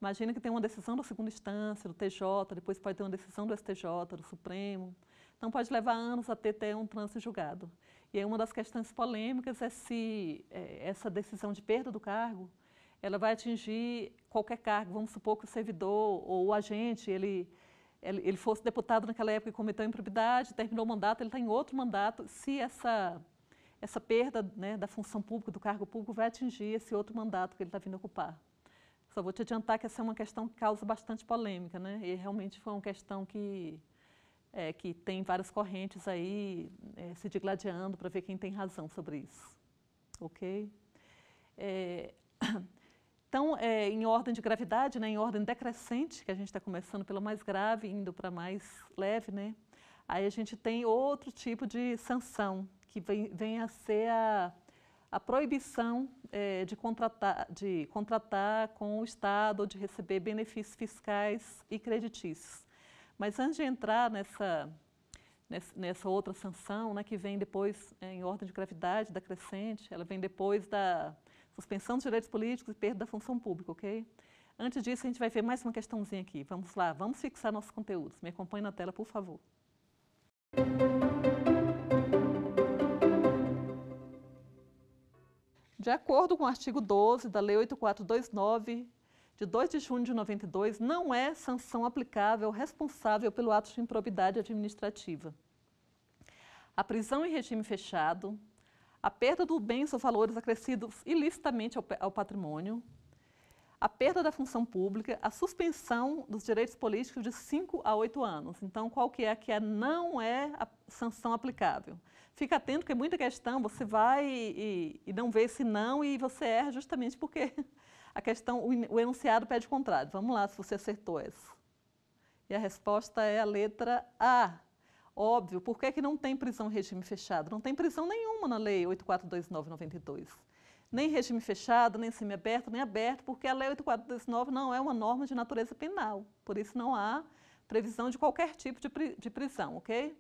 Imagina que tem uma decisão da segunda instância, do TJ, depois pode ter uma decisão do STJ, do Supremo. Então, pode levar anos até ter um trânsito em julgado. E aí, uma das questões polêmicas é se essa decisão de perda do cargo, ela vai atingir qualquer cargo. Vamos supor que o servidor ou o agente, ele fosse deputado naquela época e cometeu improbidade, terminou o mandato, ele está em outro mandato. Se essa perda, né, da função pública, do cargo público, vai atingir esse outro mandato que ele está vindo ocupar. Só vou te adiantar que essa é uma questão que causa bastante polêmica, né? E realmente foi uma questão que tem várias correntes aí se digladiando para ver quem tem razão sobre isso. Ok? Então, em ordem de gravidade, né, em ordem decrescente, que a gente está começando pela mais grave, indo para a mais leve, né? Aí a gente tem outro tipo de sanção, que vem a ser a proibição de contratar com o Estado ou de receber benefícios fiscais e creditícios. Mas antes de entrar nessa outra sanção, né, que vem depois, em ordem de gravidade, decrescente, ela vem depois da suspensão dos direitos políticos e perda da função pública, ok? Antes disso, a gente vai ver mais uma questãozinha aqui. Vamos lá, vamos fixar nossos conteúdos. Me acompanhe na tela, por favor. De acordo com o artigo 12 da Lei 8429, de 2 de junho de 92, não é sanção aplicável responsável pelo ato de improbidade administrativa. A prisão em regime fechado, a perda dos bens ou valores acrescidos ilicitamente ao patrimônio, a perda da função pública, a suspensão dos direitos políticos de 5 a 8 anos. Então, qual que não é a sanção aplicável? Fica atento que é muita questão, você vai e não vê esse não e você erra justamente porque a questão, o enunciado pede o contrário. Vamos lá, se você acertou essa. E a resposta é a letra A. Óbvio, por que não tem prisão em regime fechado? Não tem prisão nenhuma na Lei 8429/92. Nem regime fechado, nem semiaberto, nem aberto, porque a Lei 8429 não é uma norma de natureza penal. Por isso não há previsão de qualquer tipo de prisão, ok?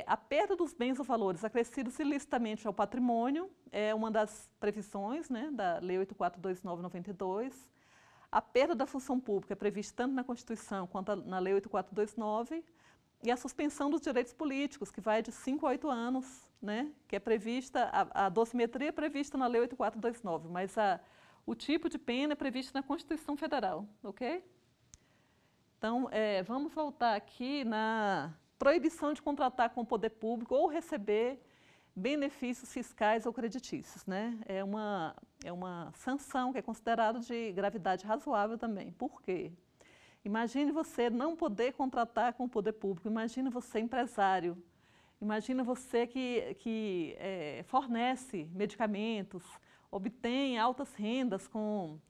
A perda dos bens ou valores acrescidos ilicitamente ao patrimônio é uma das previsões, né, da Lei 8429/92. A perda da função pública é prevista tanto na Constituição quanto na Lei 8429. E a suspensão dos direitos políticos, que vai de 5 a 8 anos, né, que é prevista, a dosimetria é prevista na Lei 8429, mas o tipo de pena é previsto na Constituição Federal, ok? Então, vamos voltar aqui na proibição de contratar com o poder público ou receber benefícios fiscais ou creditícios, né? É uma sanção que é considerada de gravidade razoável também. Por quê? Imagine você não poder contratar com o poder público, imagine você empresário, imagine você que fornece medicamentos, obtém altas rendas com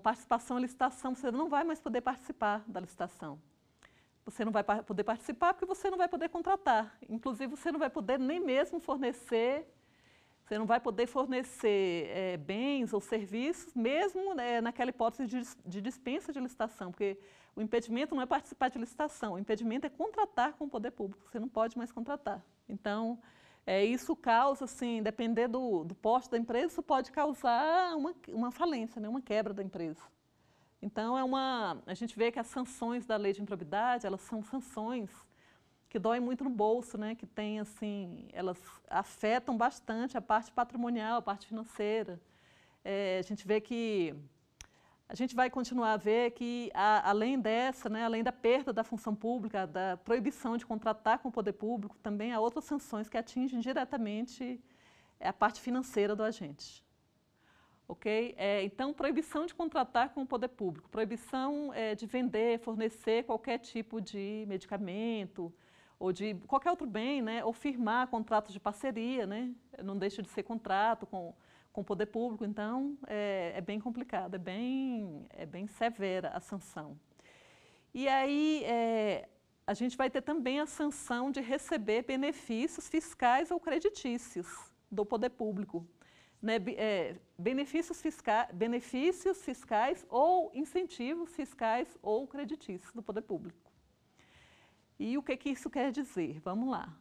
participação em licitação, você não vai mais poder participar da licitação. Você não vai poder participar porque você não vai poder contratar. Inclusive, você não vai poder nem mesmo fornecer, você não vai poder fornecer bens ou serviços, mesmo naquela hipótese de dispensa de licitação, porque o impedimento não é participar de licitação, o impedimento é contratar com o poder público, você não pode mais contratar. Então, isso causa, assim, depender do porte da empresa, isso pode causar uma falência, né, uma quebra da empresa. Então, a gente vê que as sanções da lei de improbidade, elas são sanções que doem muito no bolso, né? Que tem, assim, elas afetam bastante a parte patrimonial, a parte financeira. a gente vê que a gente vai continuar a ver que, além dessa, né, além da perda da função pública, da proibição de contratar com o poder público, também há outras sanções que atingem diretamente a parte financeira do agente. Ok? Então, proibição de contratar com o poder público, proibição de vender, fornecer qualquer tipo de medicamento ou de qualquer outro bem, né? Ou firmar contratos de parceria, né? Não deixa de ser contrato com o poder público, então é bem complicado, é bem severa a sanção. E aí a gente vai ter também a sanção de receber benefícios fiscais ou creditícios do poder público. Né, benefícios fiscais ou incentivos fiscais ou creditícios do poder público. E o que isso quer dizer? Vamos lá.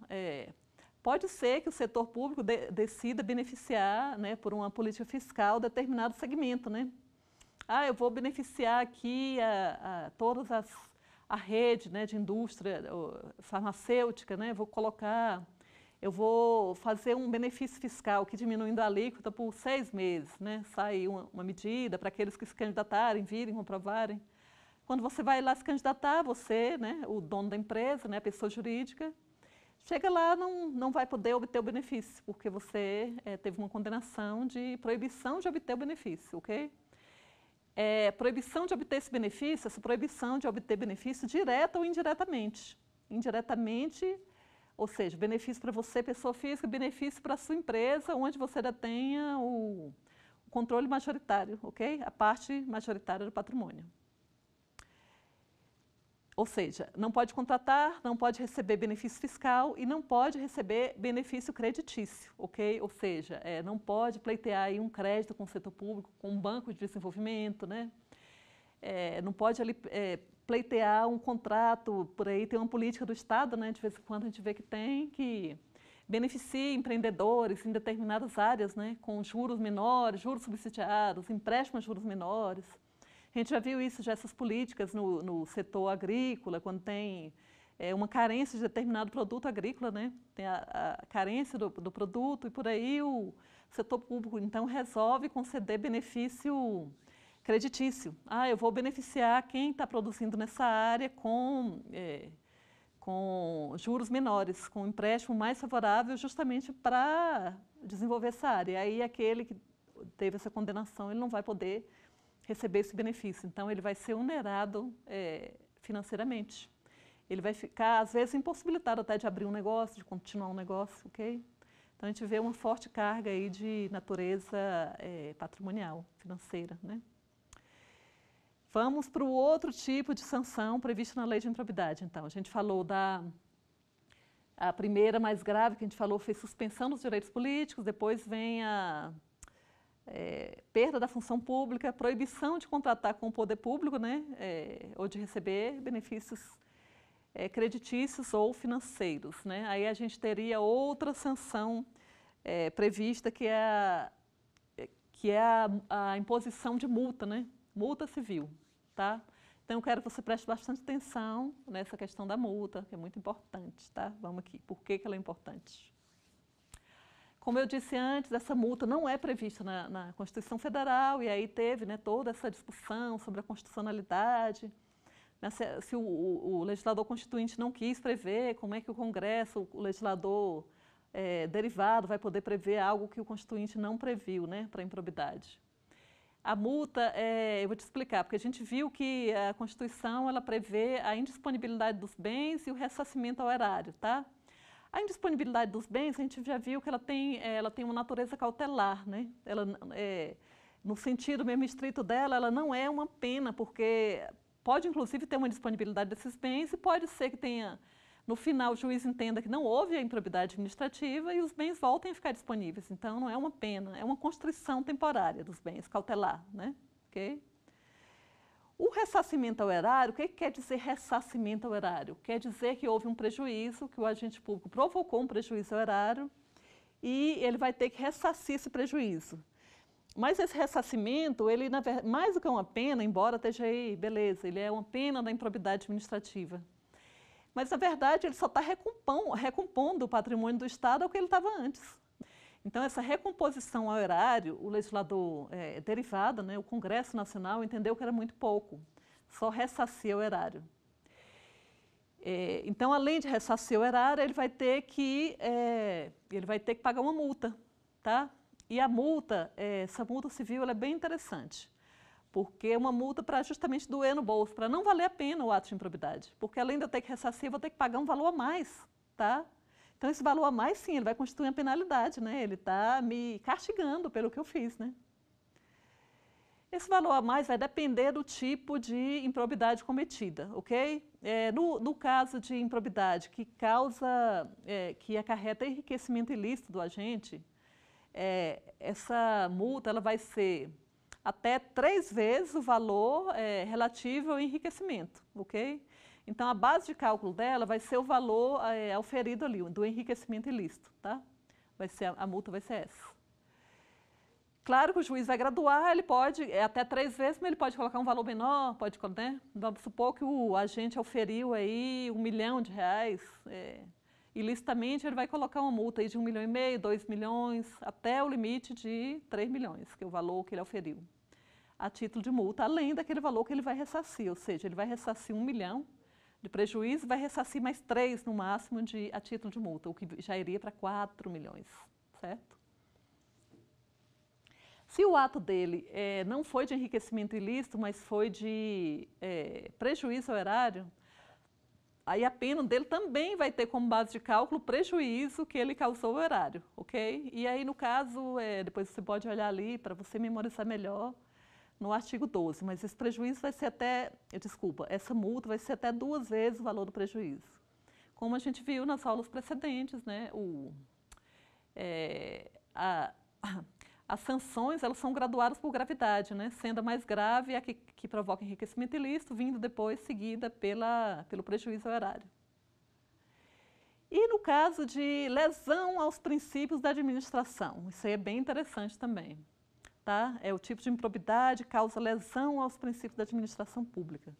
Pode ser que o setor público decida beneficiar, né, por uma política fiscal determinado segmento, né? Eu vou beneficiar aqui todas a rede, né, de indústria farmacêutica, né? Eu vou fazer um benefício fiscal que diminuindo a alíquota por 6 meses, né? Sai uma medida para aqueles que se candidatarem, virem, comprovarem. Quando você vai lá se candidatar, você, né, o dono da empresa, né, a pessoa jurídica, chega lá, não vai poder obter o benefício, porque você teve uma condenação de proibição de obter o benefício, ok? Proibição de obter esse benefício, essa proibição de obter benefício direta ou indiretamente. Indiretamente, ou seja, benefício para você, pessoa física, benefício para a sua empresa, onde você detenha o controle majoritário, ok? A parte majoritária do patrimônio. Ou seja, não pode contratar, não pode receber benefício fiscal e não pode receber benefício creditício, ok? Ou seja, não pode pleitear aí um crédito com o setor público, com um banco de desenvolvimento, né? Não pode ali, pleitear um contrato, por aí tem uma política do Estado, né? De vez em quando a gente vê que tem, que beneficia empreendedores em determinadas áreas, né? Com juros menores, juros subsidiados, empréstimos a juros menores. A gente já viu isso, já essas políticas no setor agrícola, quando tem uma carência de determinado produto agrícola, né? Tem a carência do produto e por aí o setor público, então, resolve conceder benefício creditício. Eu vou beneficiar quem está produzindo nessa área com juros menores, com empréstimo mais favorável justamente para desenvolver essa área. E aí aquele que teve essa condenação, ele não vai poder receber esse benefício. Então, ele vai ser onerado financeiramente. Ele vai ficar, às vezes, impossibilitado até de abrir um negócio, de continuar um negócio, ok? Então, a gente vê uma forte carga aí de natureza patrimonial, financeira, né? Vamos para o outro tipo de sanção prevista na lei de improbidade. Então, a gente falou a primeira mais grave que a gente falou foi suspensão dos direitos políticos, depois vem a perda da função pública, proibição de contratar com o poder público, né, ou de receber benefícios creditícios ou financeiros, né? Aí a gente teria outra sanção prevista que é a imposição de multa, né? Multa civil, tá? Então eu quero que você preste bastante atenção nessa questão da multa, que é muito importante, tá? Vamos aqui. Por que ela é importante? Como eu disse antes, essa multa não é prevista na Constituição Federal, e aí teve, né, toda essa discussão sobre a constitucionalidade, né, se o legislador constituinte não quis prever, como é que o Congresso, o legislador derivado, vai poder prever algo que o constituinte não previu, né, para a improbidade. A multa, eu vou te explicar, porque a gente viu que a Constituição ela prevê a indisponibilidade dos bens e o ressarcimento ao erário, tá? A indisponibilidade dos bens, a gente já viu que ela tem uma natureza cautelar, né? Ela, no sentido mesmo estrito dela, ela não é uma pena, porque pode inclusive ter uma disponibilidade desses bens e pode ser que tenha, no final, o juiz entenda que não houve a improbidade administrativa e os bens voltem a ficar disponíveis. Então, não é uma pena, é uma constrição temporária dos bens, cautelar, né? Okay? O ressarcimento ao erário, o que quer dizer ressarcimento ao erário? Quer dizer que houve um prejuízo, que o agente público provocou um prejuízo ao erário e ele vai ter que ressarcir esse prejuízo. Mas esse ressarcimento, ele, mais do que uma pena, embora esteja aí, beleza, ele é uma pena da improbidade administrativa. Mas, na verdade, ele só está recompondo o patrimônio do Estado ao que ele estava antes. Então, essa recomposição ao erário, o legislador derivado, né, o Congresso Nacional, entendeu que era muito pouco, só ressarcia o erário. Então, além de ressarcir o erário, ele vai ter que pagar uma multa, tá? E a multa, essa multa civil, ela é bem interessante, porque é uma multa para justamente doer no bolso, para não valer a pena o ato de improbidade, porque além de eu ter que ressarcir, eu vou ter que pagar um valor a mais, tá? Então, esse valor a mais, sim, ele vai constituir uma penalidade, né? Ele está me castigando pelo que eu fiz, né? Esse valor a mais vai depender do tipo de improbidade cometida, ok? No caso de improbidade que que acarreta enriquecimento ilícito do agente, essa multa ela vai ser até 3 vezes o valor relativo ao enriquecimento, ok? Então, a base de cálculo dela vai ser o valor auferido ali, do enriquecimento ilícito, tá? A multa vai ser essa. Claro que o juiz vai graduar, ele pode, até 3 vezes, mas ele pode colocar um valor menor, pode, né? Vamos supor que o agente auferiu aí R$1 milhão, ilicitamente ele vai colocar uma multa aí de 1,5 milhão, 2 milhões, até o limite de 3 milhões, que é o valor que ele auferiu, a título de multa, além daquele valor que ele vai ressarcir, ou seja, ele vai ressarcir 1 milhão de prejuízo, vai ressarcir mais 3 no máximo a título de multa, o que já iria para 4 milhões, certo? Se o ato dele não foi de enriquecimento ilícito, mas foi de prejuízo ao erário, aí a pena dele também vai ter como base de cálculo o prejuízo que ele causou ao erário, ok? E aí, no caso, depois você pode olhar ali para você memorizar melhor no artigo 12, mas esse prejuízo vai ser essa multa vai ser até 2 vezes o valor do prejuízo. Como a gente viu nas aulas precedentes, né, as sanções elas são graduadas por gravidade, né? Sendo a mais grave a que provoca enriquecimento ilícito, vindo depois seguida pelo prejuízo ao erário. E no caso de lesão aos princípios da administração, isso aí é bem interessante também, tá? É o tipo de improbidade causa lesão aos princípios da administração pública.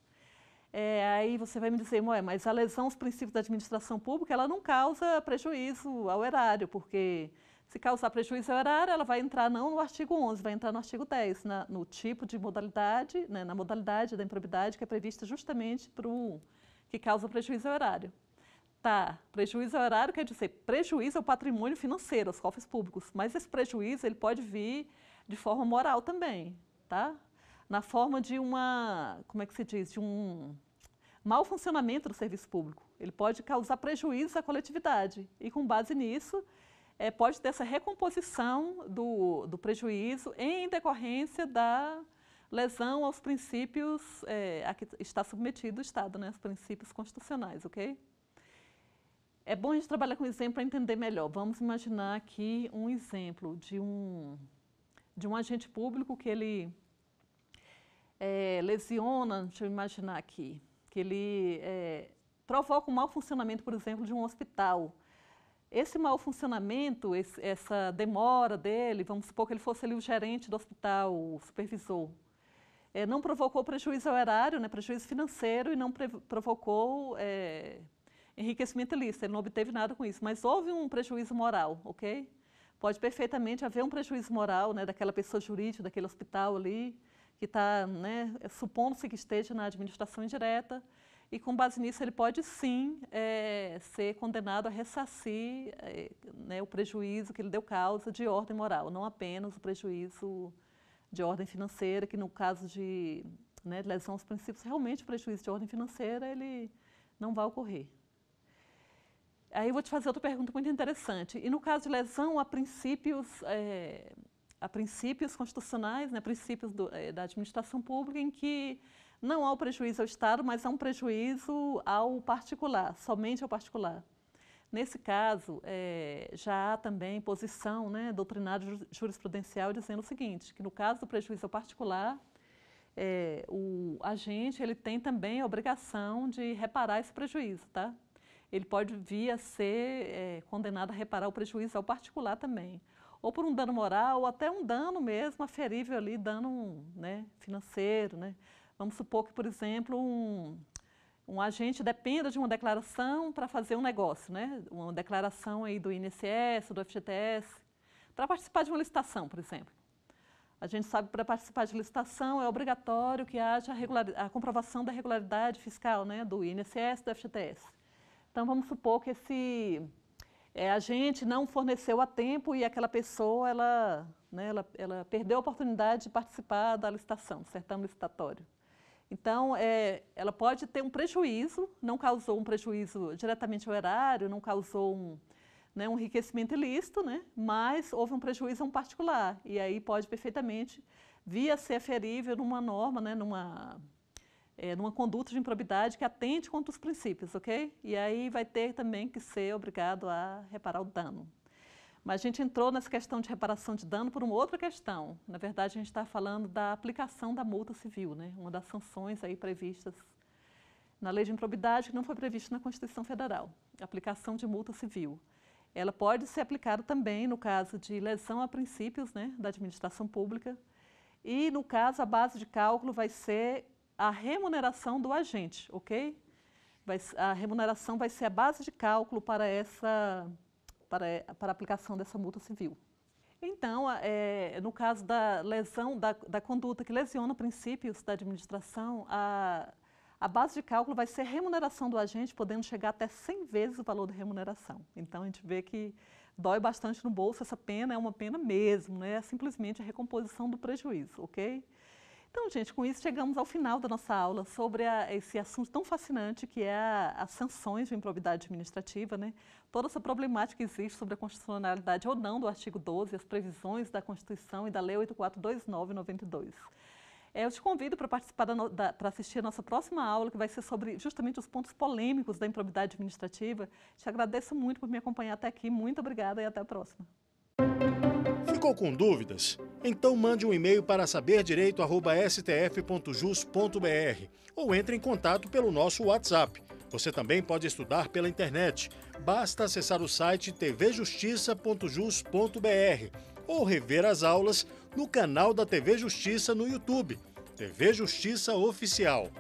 Aí você vai me dizer, mas a lesão aos princípios da administração pública ela não causa prejuízo ao erário, porque se causar prejuízo ao erário, ela vai entrar não no artigo 11, vai entrar no artigo 10, no tipo de modalidade, né, na modalidade da improbidade que é prevista justamente para o que causa prejuízo ao erário. Tá, prejuízo ao erário quer dizer prejuízo ao patrimônio financeiro, aos cofres públicos, mas esse prejuízo ele pode vir de forma moral também, tá? Na forma de como é que se diz, de um mau funcionamento do serviço público. Ele pode causar prejuízo à coletividade e com base nisso pode ter essa recomposição do prejuízo em decorrência da lesão aos princípios a que está submetido o Estado, né, os princípios constitucionais, ok? É bom a gente trabalhar com exemplo para entender melhor. Vamos imaginar aqui um exemplo de um agente público que ele lesiona, deixa eu imaginar aqui, que ele provoca um mau funcionamento, por exemplo, de um hospital. Esse mau funcionamento, essa demora dele, vamos supor que ele fosse ali o gerente do hospital, o supervisor, não provocou prejuízo ao erário, né, prejuízo financeiro e não provocou enriquecimento ilícito, ele não obteve nada com isso, mas houve um prejuízo moral, ok? Pode perfeitamente haver um prejuízo moral, né, daquela pessoa jurídica, daquele hospital ali, que está, né, supondo-se que esteja na administração indireta, e com base nisso ele pode sim ser condenado a ressarcir né, o prejuízo que ele deu causa de ordem moral, não apenas o prejuízo de ordem financeira, que no caso de lesão aos princípios, realmente o prejuízo de ordem financeira ele não vai ocorrer. Aí eu vou te fazer outra pergunta muito interessante. E no caso de lesão a princípios constitucionais, né, princípios da administração pública, em que não há o prejuízo ao Estado, mas há um prejuízo ao particular, somente ao particular. Nesse caso, já há também posição, né, doutrinária jurisprudencial dizendo o seguinte, que no caso do prejuízo ao particular, o agente ele tem também a obrigação de reparar esse prejuízo, tá? Ele pode vir a ser condenado a reparar o prejuízo ao particular também. Ou por um dano moral, ou até um dano mesmo aferível ali, dano né, financeiro. Né? Vamos supor que, por exemplo, um agente dependa de uma declaração para fazer um negócio, né? Uma declaração aí do INSS, do FGTS. Para participar de uma licitação, por exemplo. A gente sabe que para participar de licitação é obrigatório que haja a comprovação da regularidade fiscal, né, do INSS e do FGTS. Então, vamos supor que esse agente não forneceu a tempo e aquela pessoa ela perdeu a oportunidade de participar da licitação, do certame licitatório. Então, ela pode ter um prejuízo, não causou um prejuízo diretamente ao erário, não causou um enriquecimento ilícito, né? Mas houve um prejuízo a um particular. E aí pode perfeitamente vir a ser aferível numa norma, né? Numa conduta de improbidade que atente contra os princípios, ok? E aí vai ter também que ser obrigado a reparar o dano. Mas a gente entrou nessa questão de reparação de dano por uma outra questão. Na verdade, a gente está falando da aplicação da multa civil, né? Uma das sanções aí previstas na Lei de Improbidade, que não foi prevista na Constituição Federal. A aplicação de multa civil. Ela pode ser aplicada também no caso de lesão a princípios, né, da administração pública. E, no caso, a base de cálculo vai ser a remuneração do agente, ok? A remuneração vai ser a base de cálculo para a aplicação dessa multa civil. Então, no caso da lesão, da conduta que lesiona princípios da administração, a base de cálculo vai ser a remuneração do agente, podendo chegar até 100 vezes o valor da remuneração. Então, a gente vê que dói bastante no bolso, essa pena é uma pena mesmo, né? É simplesmente a recomposição do prejuízo, ok? Então, gente, com isso chegamos ao final da nossa aula sobre esse assunto tão fascinante que é as sanções de improbidade administrativa, né? Toda essa problemática que existe sobre a constitucionalidade ou não do artigo 12, as previsões da Constituição e da Lei 8429/92. Eu te convido para participar para assistir a nossa próxima aula, que vai ser sobre justamente os pontos polêmicos da improbidade administrativa. Te agradeço muito por me acompanhar até aqui. Muito obrigada e até a próxima. Ficou com dúvidas? Então mande um e-mail para saberdireito@stf.jus.br ou entre em contato pelo nosso WhatsApp. Você também pode estudar pela internet. Basta acessar o site tvjustiça.jus.br ou rever as aulas no canal da TV Justiça no YouTube, TV Justiça Oficial.